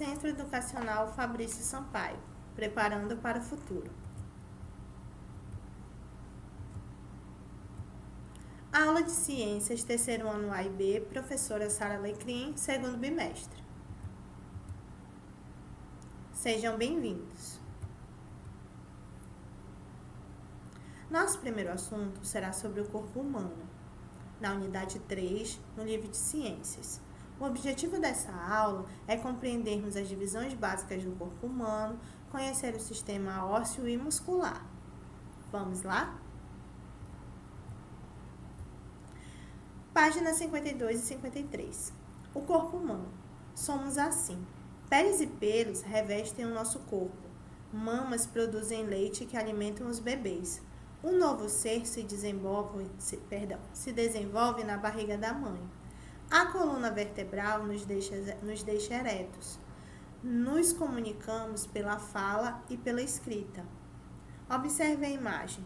Centro Educacional Fabrício Sampaio, preparando para o futuro. Aula de Ciências, terceiro ano A e B, professora Sara Alecrim, segundo bimestre. Sejam bem-vindos. Nosso primeiro assunto será sobre o corpo humano, na unidade 3, no livro de Ciências. O objetivo dessa aula é compreendermos as divisões básicas do corpo humano, conhecer o sistema ósseo e muscular. Vamos lá? Páginas 52 e 53. O corpo humano. Somos assim. Peles e pelos revestem o nosso corpo. Mamas produzem leite que alimentam os bebês. Um novo ser se desenvolve na barriga da mãe. A coluna vertebral nos deixa eretos. Nos comunicamos pela fala e pela escrita. Observe a imagem.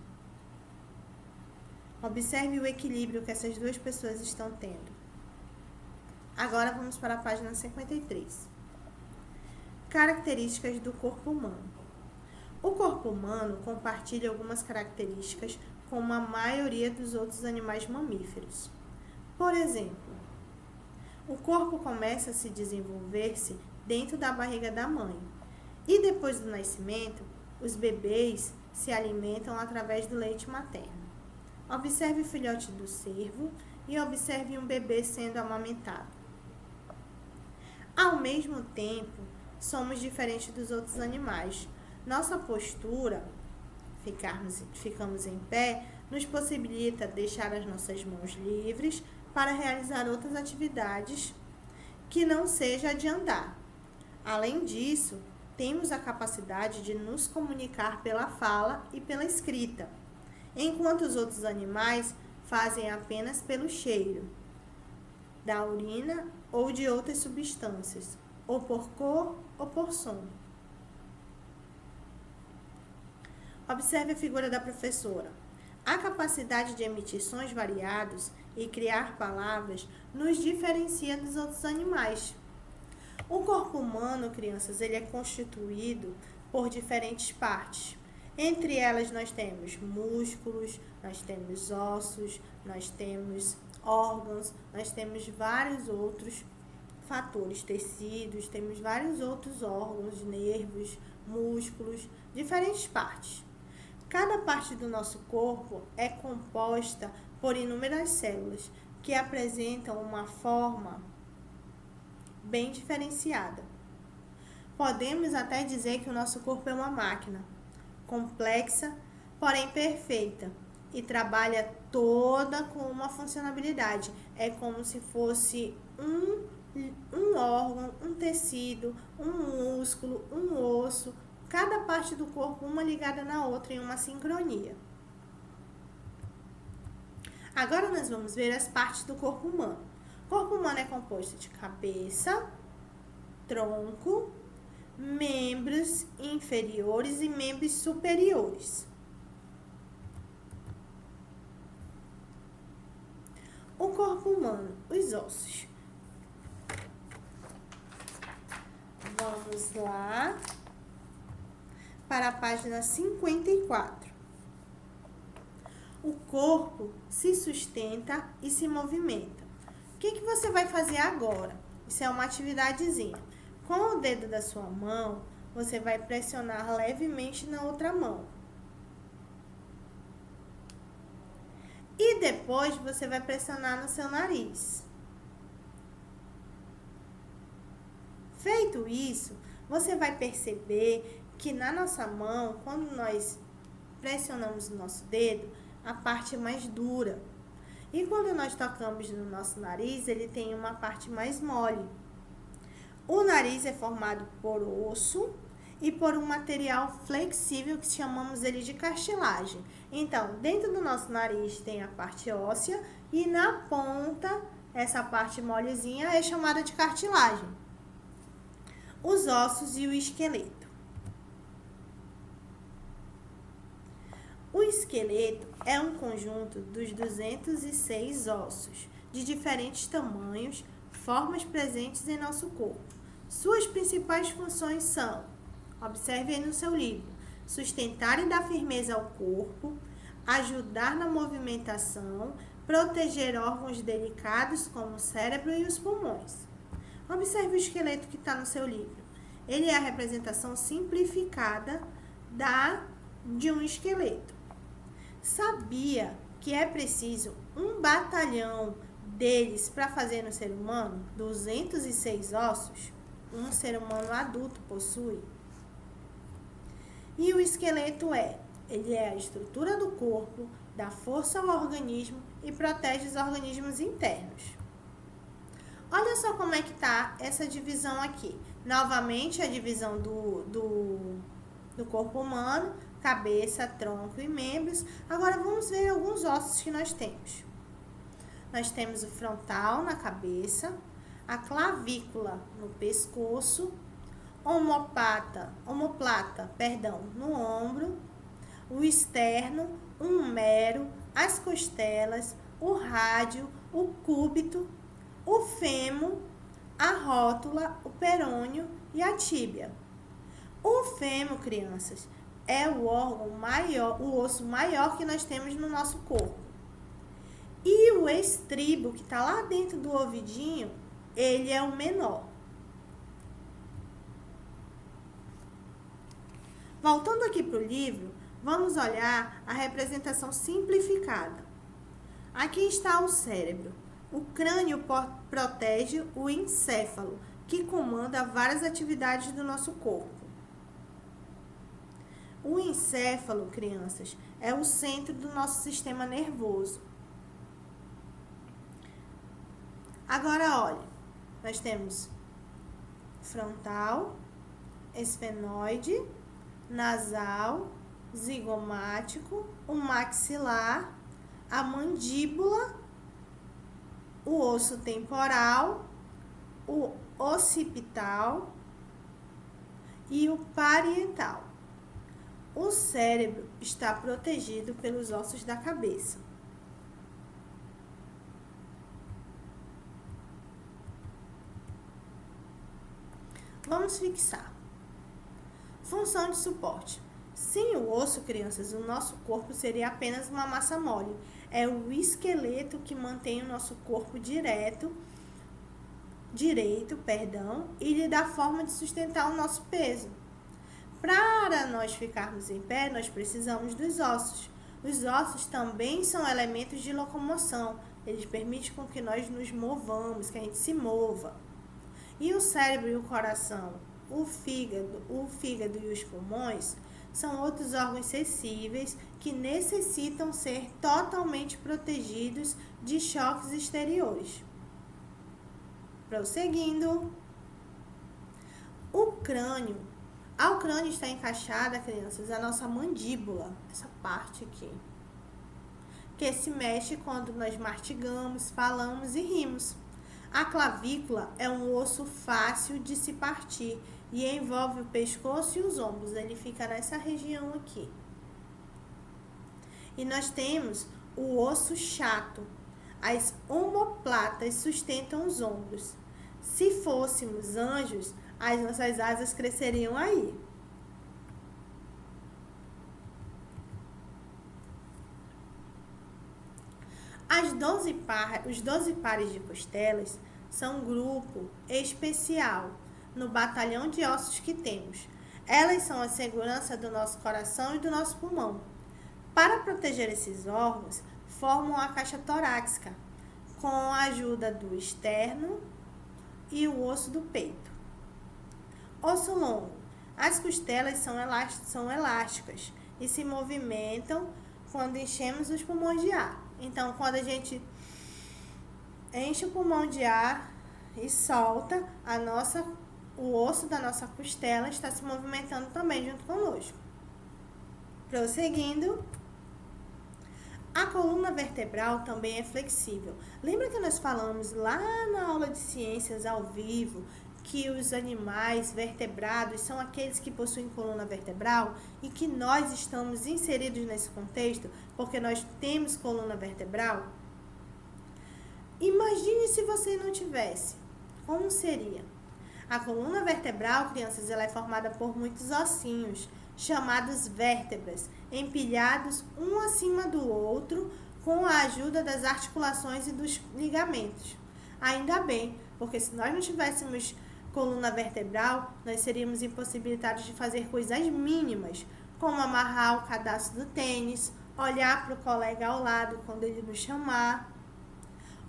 Observe o equilíbrio que essas duas pessoas estão tendo. Agora vamos para a página 53. Características do corpo humano. O corpo humano compartilha algumas características com a maioria dos outros animais mamíferos. Por exemplo, o corpo começa a se desenvolver-se dentro da barriga da mãe. E depois do nascimento, os bebês se alimentam através do leite materno. Observe o filhote do cervo e observe um bebê sendo amamentado. Ao mesmo tempo, somos diferentes dos outros animais. Nossa postura, ficamos em pé, nos possibilita deixar as nossas mãos livres para realizar outras atividades que não seja a de andar. Além disso, temos a capacidade de nos comunicar pela fala e pela escrita, enquanto os outros animais fazem apenas pelo cheiro da urina ou de outras substâncias, ou por cor ou por som. Observe a figura da professora. A capacidade de emitir sons variados e criar palavras nos diferencia dos outros animais. O corpo humano, crianças, ele é constituído por diferentes partes. Entre elas nós temos músculos, nós temos ossos, nós temos órgãos, nós temos vários outros fatores, tecidos, temos vários outros órgãos, nervos, músculos, diferentes partes. Cada parte do nosso corpo é composta por inúmeras células que apresentam uma forma bem diferenciada. Podemos até dizer que o nosso corpo é uma máquina, complexa, porém perfeita, e trabalha toda com uma funcionalidade. É como se fosse um órgão, um tecido, um músculo, um osso, cada parte do corpo, uma ligada na outra em uma sincronia. Agora nós vamos ver as partes do corpo humano. O corpo humano é composto de cabeça, tronco, membros inferiores e membros superiores. O corpo humano, os ossos. Vamos lá para a página 54. O corpo se sustenta e se movimenta. O que você vai fazer agora? Isso é uma atividadezinha. Com o dedo da sua mão, você vai pressionar levemente na outra mão. E depois você vai pressionar no seu nariz. Feito isso, você vai perceber que na nossa mão, quando nós pressionamos o nosso dedo, a parte é mais dura. E quando nós tocamos no nosso nariz, ele tem uma parte mais mole. O nariz é formado por osso e por um material flexível que chamamos ele de cartilagem. Então, dentro do nosso nariz tem a parte óssea e na ponta, essa parte molezinha é chamada de cartilagem. Os ossos e o esqueleto. O esqueleto é um conjunto dos 206 ossos, de diferentes tamanhos, formas presentes em nosso corpo. Suas principais funções são, observe aí no seu livro, sustentar e dar firmeza ao corpo, ajudar na movimentação, proteger órgãos delicados como o cérebro e os pulmões. Observe o esqueleto que está no seu livro. Ele é a representação simplificada de um esqueleto. Sabia que é preciso um batalhão deles para fazer no ser humano? 206 ossos um ser humano adulto possui. E o esqueleto ele é a estrutura do corpo, dá força ao organismo e protege os organismos internos. Olha só como é que está essa divisão aqui. Novamente, a divisão do corpo humano, cabeça, tronco e membros. Agora, vamos ver alguns ossos que nós temos. Nós temos o frontal na cabeça, a clavícula no pescoço, omoplata, no ombro, o externo, o humero, as costelas, o rádio, o cúbito, o fêmur, a rótula, o perônio e a tíbia. O fêmur, crianças, é o órgão maior, o osso maior que nós temos no nosso corpo. E o estribo, que está lá dentro do ouvidinho, ele é o menor. Voltando aqui para o livro, vamos olhar a representação simplificada. Aqui está o cérebro. O crânio protege o encéfalo, que comanda várias atividades do nosso corpo. O encéfalo, crianças, é o centro do nosso sistema nervoso. Agora, olhe, nós temos frontal, esfenoide, nasal, zigomático, o maxilar, a mandíbula, o osso temporal, o occipital e o parietal. O cérebro está protegido pelos ossos da cabeça. Vamos fixar. Função de suporte. Sem o osso, crianças, o nosso corpo seria apenas uma massa mole. É o esqueleto que mantém o nosso corpo direito, e lhe dá forma de sustentar o nosso peso. Para nós ficarmos em pé, nós precisamos dos ossos. Os ossos também são elementos de locomoção. Eles permitem com que nós nos movamos, que a gente se mova. E o cérebro e o coração, o fígado e os pulmões são outros órgãos sensíveis que necessitam ser totalmente protegidos de choques exteriores. Prosseguindo. O crânio. Ao crânio está encaixada, crianças, a nossa mandíbula, essa parte aqui, que se mexe quando nós mastigamos, falamos e rimos. A clavícula é um osso fácil de se partir e envolve o pescoço e os ombros. Ele fica nessa região aqui. E nós temos o osso chato. As omoplatas sustentam os ombros. Se fôssemos anjos, as nossas asas cresceriam aí. Os 12 pares de costelas são um grupo especial no batalhão de ossos que temos. Elas são a segurança do nosso coração e do nosso pulmão. Para proteger esses órgãos, formam a caixa torácica, com a ajuda do externo e o osso do peito. Osso longo. As costelas são elásticas e se movimentam quando enchemos os pulmões de ar. Então, quando a gente enche o pulmão de ar e solta, o osso da nossa costela está se movimentando também junto conosco. Prosseguindo. A coluna vertebral também é flexível. Lembra que nós falamos lá na aula de ciências ao vivo que os animais vertebrados são aqueles que possuem coluna vertebral e que nós estamos inseridos nesse contexto porque nós temos coluna vertebral? Imagine se você não tivesse. Como seria? A coluna vertebral, crianças, ela é formada por muitos ossinhos, chamados vértebras, empilhados um acima do outro, com a ajuda das articulações e dos ligamentos. Ainda bem, porque se nós não tivéssemos coluna vertebral, nós seríamos impossibilitados de fazer coisas mínimas, como amarrar o cadastro do tênis, olhar para o colega ao lado quando ele nos chamar.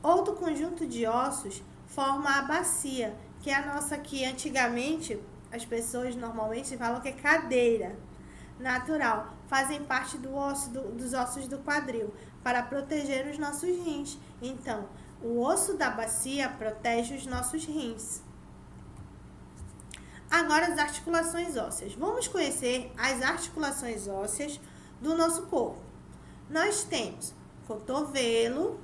Outro conjunto de ossos forma a bacia, que é a nossa que antigamente as pessoas normalmente falam que é cadeira natural, fazem parte dos ossos do quadril para proteger os nossos rins. Então, o osso da bacia protege os nossos rins. Agora, as articulações ósseas. Vamos conhecer as articulações ósseas do nosso corpo. Nós temos cotovelo,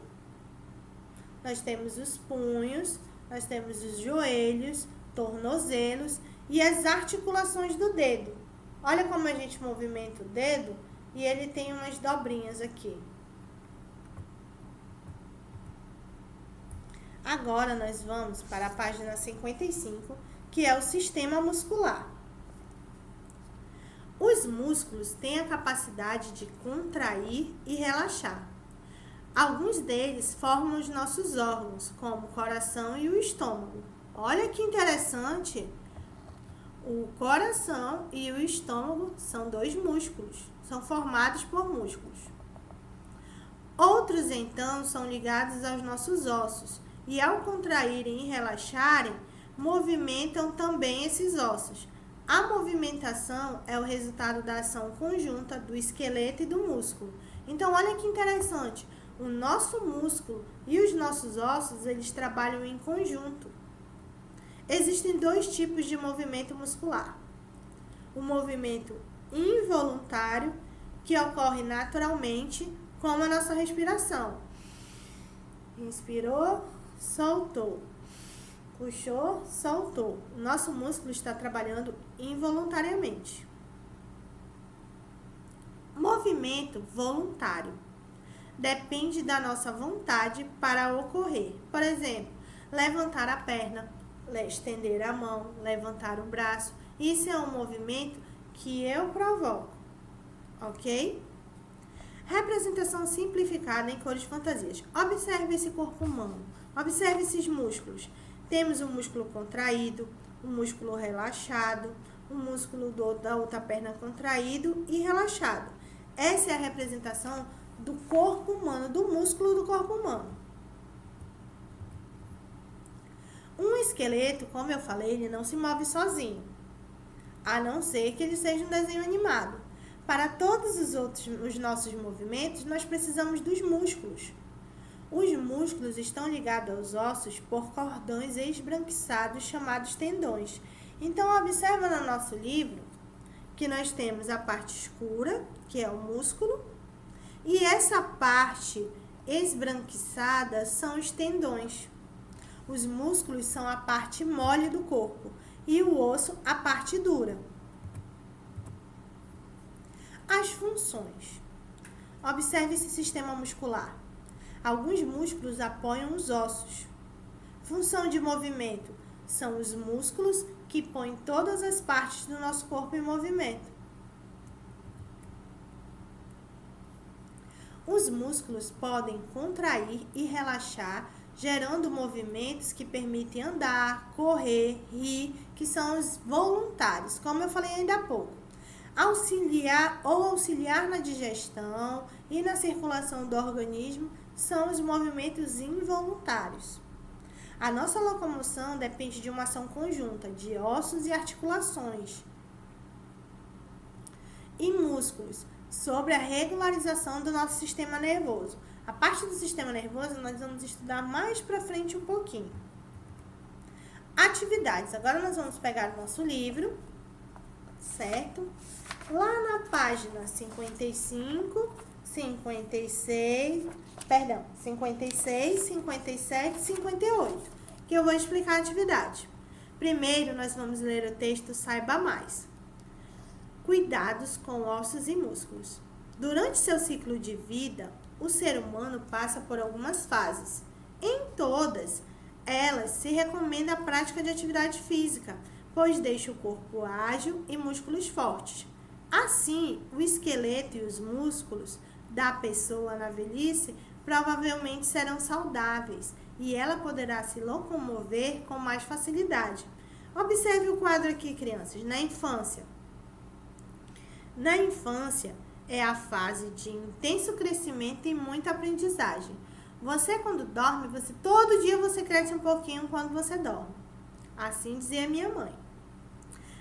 nós temos os punhos, nós temos os joelhos, tornozelos e as articulações do dedo. Olha como a gente movimenta o dedo e ele tem umas dobrinhas aqui. Agora nós vamos para a página 55, que é o sistema muscular. Os músculos têm a capacidade de contrair e relaxar. Alguns deles formam os nossos órgãos, como o coração e o estômago. Olha que interessante! O coração e o estômago são dois músculos, são formados por músculos. Outros, então, são ligados aos nossos ossos e, ao contraírem e relaxarem, movimentam também esses ossos. A movimentação é o resultado da ação conjunta do esqueleto e do músculo. Então, olha que interessante, o nosso músculo e os nossos ossos, eles trabalham em conjunto. Existem dois tipos de movimento muscular. O movimento involuntário, que ocorre naturalmente, como a nossa respiração. Inspirou, soltou. Puxou, soltou. O nosso músculo está trabalhando involuntariamente. Movimento voluntário. Depende da nossa vontade para ocorrer. Por exemplo, levantar a perna, estender a mão, levantar o braço. Isso é um movimento que eu provoco, ok? Representação simplificada em cores fantasias. Observe esse corpo humano, observe esses músculos. Temos o músculo contraído, o músculo relaxado, o músculo da outra perna contraído e relaxado. Essa é a representação do corpo humano, do músculo do corpo humano. Um esqueleto, como eu falei, ele não se move sozinho, a não ser que ele seja um desenho animado. Para todos os nossos movimentos, nós precisamos dos músculos. Os músculos estão ligados aos ossos por cordões esbranquiçados chamados tendões. Então, observa no nosso livro que nós temos a parte escura, que é o músculo, e essa parte esbranquiçada são os tendões. Os músculos são a parte mole do corpo e o osso a parte dura. As funções. Observe esse sistema muscular. Alguns músculos apoiam os ossos. Função de movimento são os músculos que põem todas as partes do nosso corpo em movimento. Os músculos podem contrair e relaxar, gerando movimentos que permitem andar, correr, rir, que são os voluntários, como eu falei ainda há pouco. Auxiliar na digestão e na circulação do organismo são os movimentos involuntários. A nossa locomoção depende de uma ação conjunta de ossos e articulações e músculos sobre a regularização do nosso sistema nervoso. A parte do sistema nervoso nós vamos estudar mais para frente um pouquinho. Atividades. Agora nós vamos pegar o nosso livro, certo? Lá na página 55, 56, 57, 58, que eu vou explicar a atividade. Primeiro, nós vamos ler o texto Saiba Mais. Cuidados com ossos e músculos. Durante seu ciclo de vida, o ser humano passa por algumas fases. Em todas, elas se recomenda a prática de atividade física, pois deixa o corpo ágil e músculos fortes. Assim, o esqueleto e os músculos da pessoa na velhice provavelmente serão saudáveis e ela poderá se locomover com mais facilidade. Observe o quadro aqui, crianças, na infância. Na infância é a fase de intenso crescimento e muita aprendizagem. Você, quando dorme, todo dia você cresce um pouquinho quando você dorme. Assim dizia minha mãe.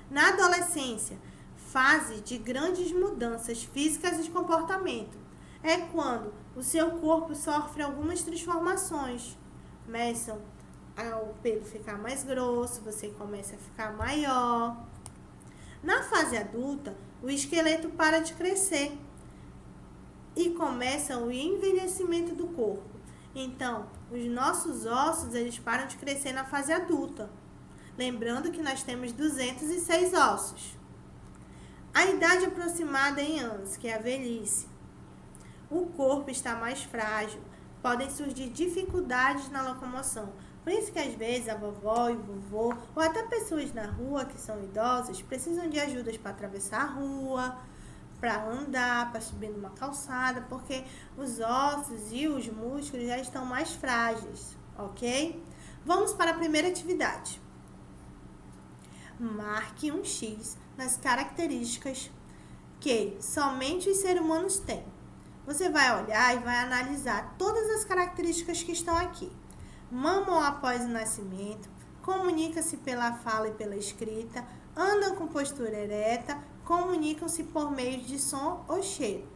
Na adolescência, fase de grandes mudanças físicas e de comportamento. É quando o seu corpo sofre algumas transformações. Começam o pelo ficar mais grosso, você começa a ficar maior. Na fase adulta, o esqueleto para de crescer e começa o envelhecimento do corpo. Então, os nossos ossos, eles param de crescer na fase adulta. Lembrando que nós temos 206 ossos. A idade aproximada em anos, que é a velhice. O corpo está mais frágil, podem surgir dificuldades na locomoção. Por isso que às vezes a vovó e o vovô, ou até pessoas na rua que são idosas, precisam de ajudas para atravessar a rua, para andar, para subir numa calçada, porque os ossos e os músculos já estão mais frágeis, ok? Vamos para a primeira atividade. Marque um X nas características que somente os seres humanos têm. Você vai olhar e vai analisar todas as características que estão aqui. Mamam após o nascimento, comunicam-se pela fala e pela escrita, andam com postura ereta, comunicam-se por meio de som ou cheiro.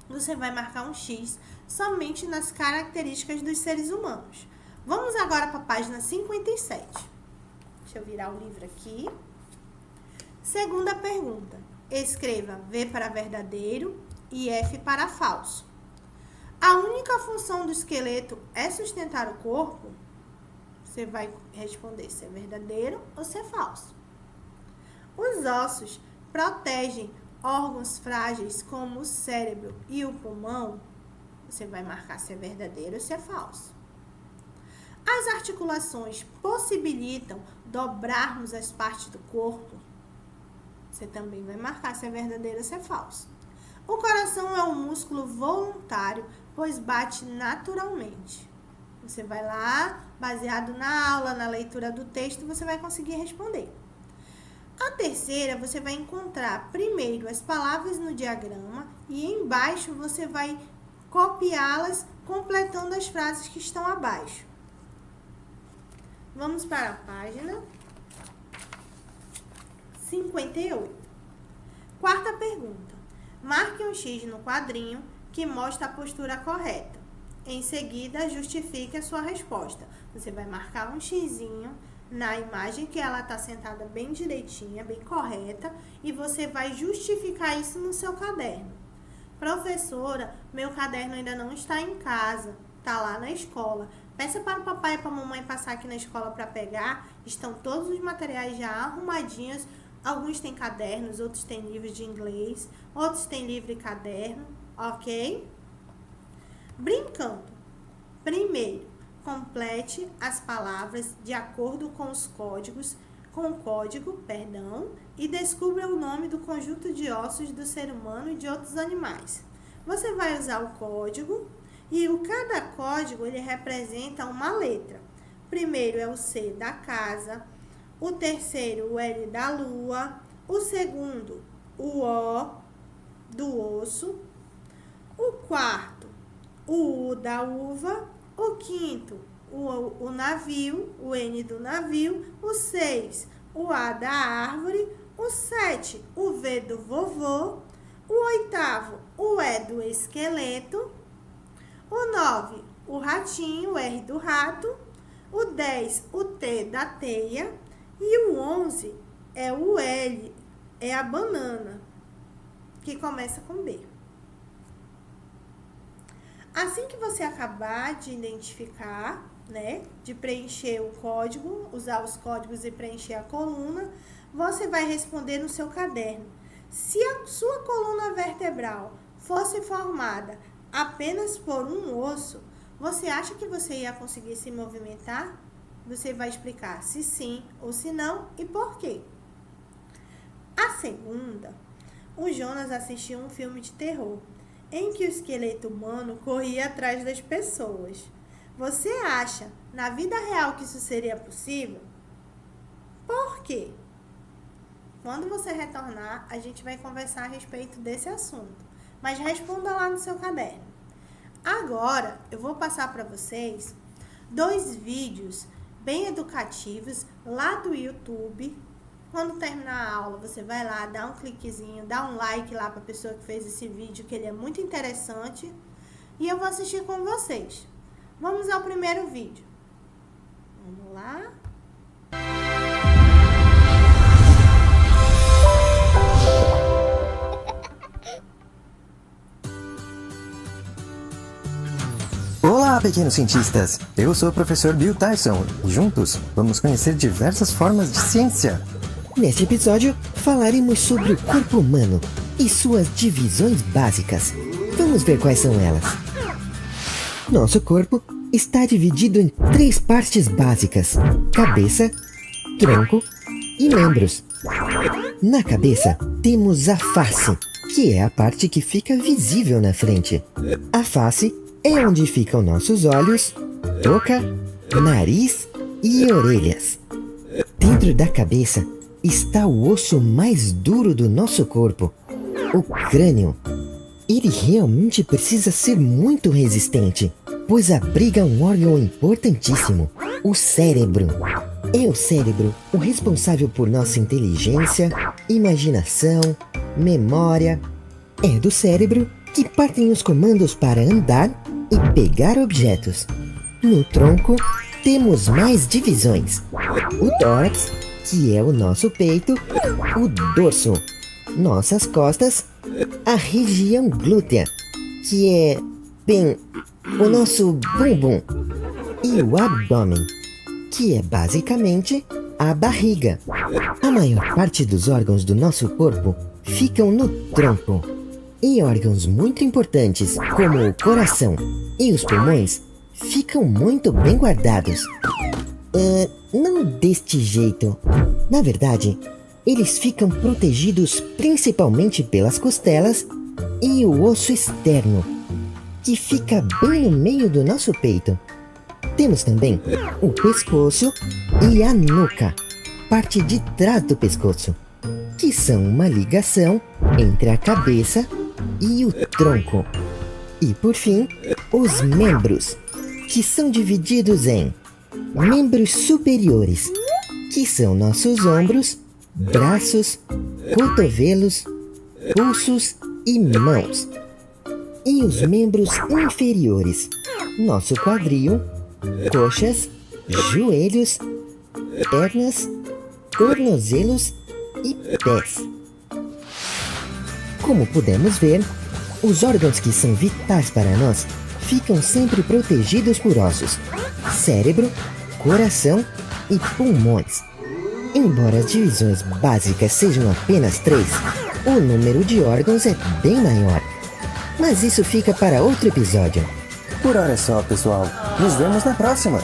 Você vai marcar um X somente nas características dos seres humanos. Vamos agora para a página 57. Deixa eu virar o livro aqui. Segunda pergunta. Escreva V para verdadeiro e F para falso. A única função do esqueleto é sustentar o corpo? Você vai responder se é verdadeiro ou se é falso. Os ossos protegem órgãos frágeis como o cérebro e o pulmão? Você vai marcar se é verdadeiro ou se é falso. As articulações possibilitam dobrarmos as partes do corpo? Você também vai marcar se é verdadeiro ou se é falso. O coração é um músculo voluntário, pois bate naturalmente. Você vai lá, baseado na aula, na leitura do texto, você vai conseguir responder. A terceira, você vai encontrar primeiro as palavras no diagrama e embaixo você vai copiá-las, completando as frases que estão abaixo. Vamos para a página 58. Quarta pergunta. Marque um X no quadrinho que mostra a postura correta. Em seguida, justifique a sua resposta. Você vai marcar um xizinho na imagem que ela está sentada bem direitinha, bem correta, e você vai justificar isso no seu caderno. Professora, meu caderno ainda não está em casa, está lá na escola. Peça para o papai e para a mamãe passar aqui na escola para pegar. Estão todos os materiais já arrumadinhos. Alguns têm cadernos, outros têm livros de inglês, outros têm livro e caderno, ok? Brincando. Primeiro, complete as palavras de acordo com o código, e descubra o nome do conjunto de ossos do ser humano e de outros animais. Você vai usar o código e cada código ele representa uma letra. Primeiro é o C da casa, o terceiro o L da lua, o segundo o O do osso, o quarto o U da uva, o quinto o navio, o N do navio, o 6 o A da árvore, o 7 o V do vovô, o 8º o E do esqueleto, o 9 o ratinho, o R do rato, o 10 o T da teia e o 11 é o L, é a banana, que começa com B. Assim que você acabar de identificar, de preencher o código, usar os códigos e preencher a coluna, você vai responder no seu caderno. Se a sua coluna vertebral fosse formada apenas por um osso, Você acha que você ia conseguir se movimentar? Você vai explicar se sim ou se não e por quê. A segunda, o Jonas assistiu um filme de terror, em que o esqueleto humano corria atrás das pessoas. Você acha, na vida real, que isso seria possível? Por quê? Quando você retornar, a gente vai conversar a respeito desse assunto. Mas responda lá no seu caderno. Agora, eu vou passar para vocês 2 vídeos bem educativos lá do YouTube. Quando terminar a aula, você vai lá, dá um cliquezinho, dá um like lá para a pessoa que fez esse vídeo, que ele é muito interessante. E eu vou assistir com vocês. Vamos ao primeiro vídeo. Vamos lá. Olá, pequenos cientistas! Eu sou o professor Bill Tyson e juntos vamos conhecer diversas formas de ciência. Neste episódio, falaremos sobre o corpo humano e suas divisões básicas. Vamos ver quais são elas. Nosso corpo está dividido em 3 partes básicas: cabeça, tronco e membros. Na cabeça, temos a face, que é a parte que fica visível na frente. A face é onde ficam nossos olhos, boca, nariz e orelhas. Dentro da cabeça está o osso mais duro do nosso corpo, o crânio. Ele realmente precisa ser muito resistente, pois abriga um órgão importantíssimo, o cérebro. É o cérebro o responsável por nossa inteligência, imaginação, memória. É do cérebro que partem os comandos para andar e pegar objetos. No tronco, temos mais divisões. O tórax, que é o nosso peito, o dorso, nossas costas, a região glútea, que é, bem, o nosso bumbum, e o abdômen, que é basicamente a barriga. A maior parte dos órgãos do nosso corpo ficam no tronco. E órgãos muito importantes, como o coração e os pulmões, ficam muito bem guardados. Não deste jeito. Na verdade, eles ficam protegidos principalmente pelas costelas e o osso externo, que fica bem no meio do nosso peito. Temos também o pescoço e a nuca, parte de trás do pescoço, que são uma ligação entre a cabeça e o tronco. E por fim, os membros, que são divididos em membros superiores, que são nossos ombros, braços, cotovelos, pulsos e mãos. E os membros inferiores, nosso quadril, coxas, joelhos, pernas, tornozelos e pés. Como podemos ver, os órgãos que são vitais para nós ficam sempre protegidos por ossos, cérebro, coração e pulmões. Embora as divisões básicas sejam apenas 3, o número de órgãos é bem maior. Mas isso fica para outro episódio. Por hora é só, pessoal. Nos vemos na próxima!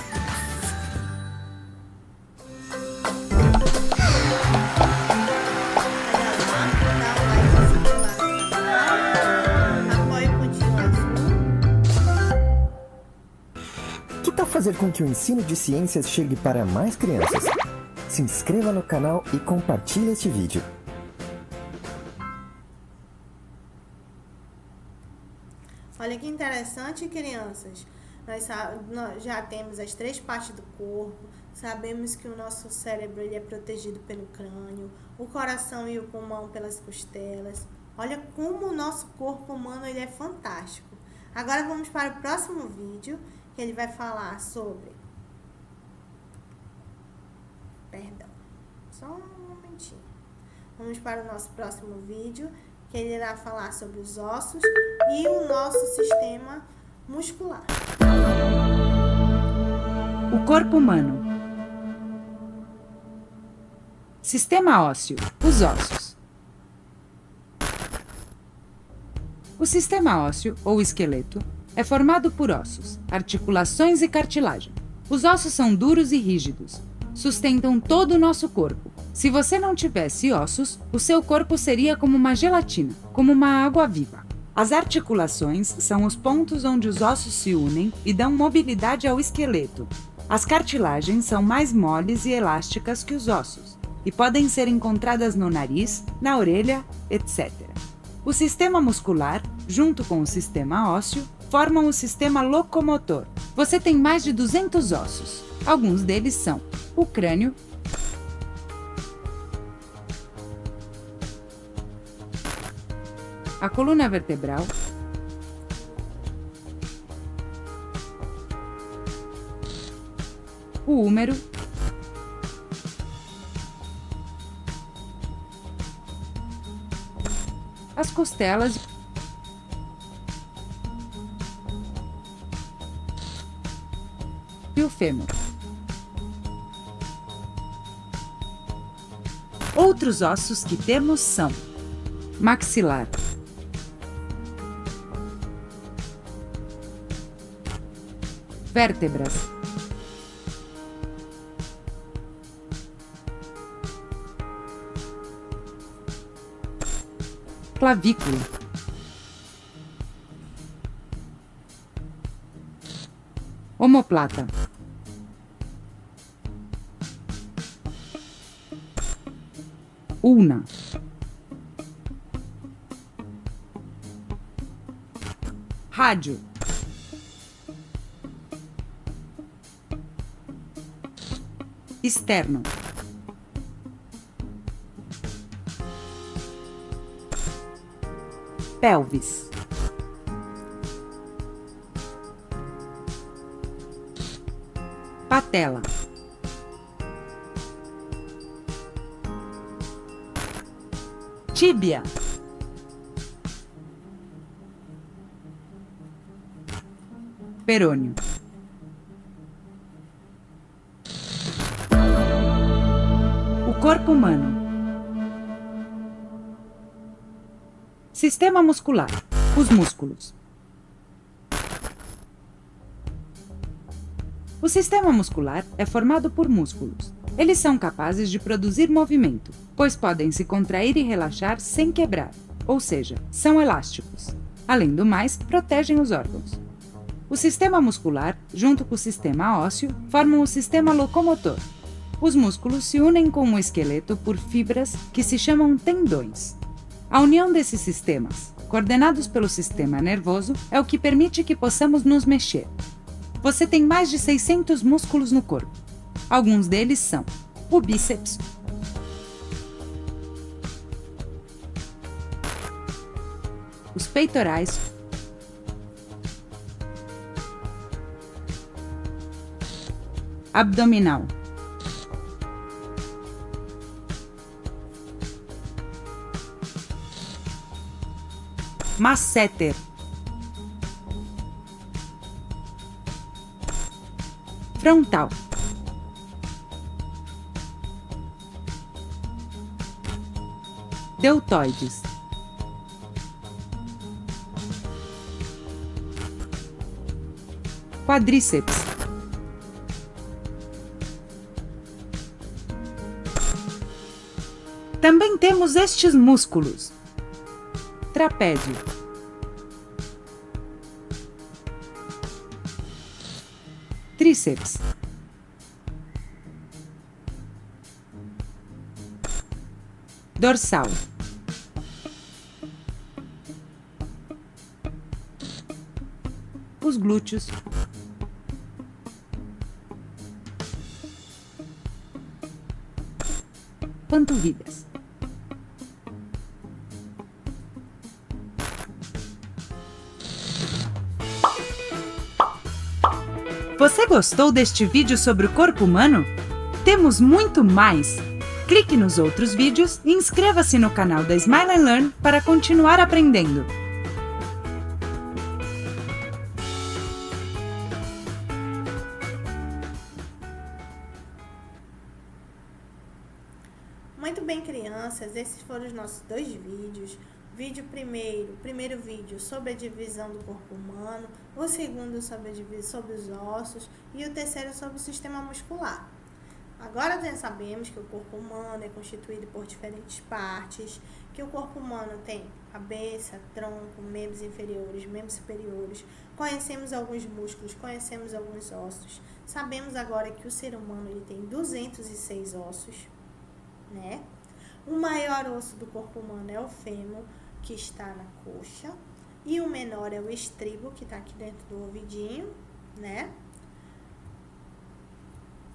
Que tal fazer com que o ensino de ciências chegue para mais crianças? Se inscreva no canal e compartilhe este vídeo. Olha que interessante, crianças. Nós já temos as 3 partes do corpo. Sabemos que o nosso cérebro ele é protegido pelo crânio, o coração e o pulmão pelas costelas. Olha como o nosso corpo humano ele é fantástico. Agora vamos para o próximo vídeo, que ele vai falar sobre... Perdão, só um momentinho. Vamos para o nosso próximo vídeo, que ele irá falar sobre os ossos e o nosso sistema muscular. O corpo humano. Sistema ósseo. Os ossos. O sistema ósseo, ou esqueleto, é formado por ossos, articulações e cartilagem. Os ossos são duros e rígidos. Sustentam todo o nosso corpo. Se você não tivesse ossos, o seu corpo seria como uma gelatina, como uma água viva. As articulações são os pontos onde os ossos se unem e dão mobilidade ao esqueleto. As cartilagens são mais moles e elásticas que os ossos e podem ser encontradas no nariz, na orelha, etc. O sistema muscular, junto com o sistema ósseo, formam o sistema locomotor. Você tem mais de 200 ossos. Alguns deles são o crânio, a coluna vertebral, o úmero, as costelas e o fêmur. Outros ossos que temos são maxilar, vértebras, clavícula, omoplata, ulna, rádio, externo, pelvis, patela, tíbia, perônio. O corpo humano. Sistema muscular. Os músculos. O sistema muscular é formado por músculos. Eles são capazes de produzir movimento, pois podem se contrair e relaxar sem quebrar, ou seja, são elásticos. Além do mais, protegem os órgãos. O sistema muscular, junto com o sistema ósseo, formam o sistema locomotor. Os músculos se unem com o esqueleto por fibras que se chamam tendões. A união desses sistemas, coordenados pelo sistema nervoso, é o que permite que possamos nos mexer. Você tem mais de 600 músculos no corpo. Alguns deles são o bíceps, os peitorais, abdominal, masseter, frontal, deltoides, quadríceps, também temos estes músculos: trapézio, tríceps, dorsal, os glúteos, panturrilhas. Você gostou deste vídeo sobre o corpo humano? Temos muito mais! Clique nos outros vídeos e inscreva-se no canal da Smile and Learn para continuar aprendendo. Muito bem, crianças, esses foram os nossos 2 vídeos. primeiro vídeo sobre a divisão do corpo humano, o segundo sobre os ossos e o terceiro sobre o sistema muscular. Agora já sabemos que o corpo humano é constituído por diferentes partes, que o corpo humano tem cabeça, tronco, membros inferiores, membros superiores. Conhecemos alguns músculos, conhecemos alguns ossos. Sabemos agora que o ser humano ele tem 206 ossos, né? O maior osso do corpo humano é o fêmur, que está na coxa, e o menor é o estribo, que está aqui dentro do ouvidinho, né?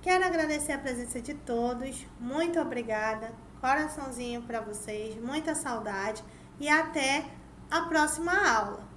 Quero agradecer a presença de todos, muito obrigada, coraçãozinho para vocês, muita saudade e até a próxima aula.